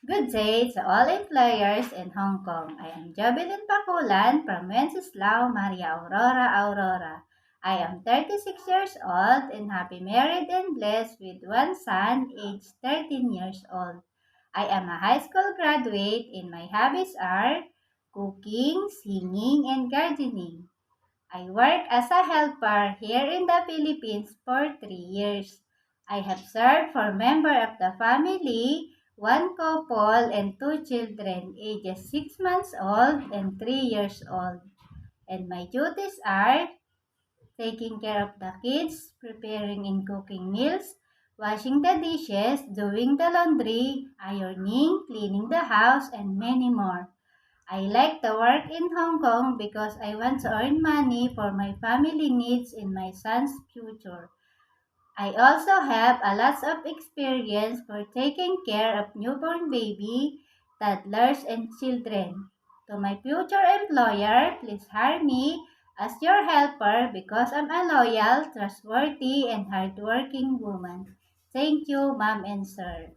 Good day to all employers in Hong Kong. I am Jovelyn Pakulan from Wenceslao Maria Aurora. I am 36 years old and happy married and blessed with one son aged 13 years old. I am a high school graduate and my hobbies are cooking, singing, and gardening. I work as a helper here in the Philippines for 3 years. I have served for member of the family, one couple, and two children, ages 6 months old and 3 years old. And my duties are taking care of the kids, preparing and cooking meals, washing the dishes, doing the laundry, ironing, cleaning the house, and many more. I like to work in Hong Kong because I want to earn money for my family needs in my son's future. I also have a lot of experience for taking care of newborn baby, toddlers, and children. To my future employer, please hire me as your helper because I'm a loyal, trustworthy, and hardworking woman. Thank you, ma'am and sir.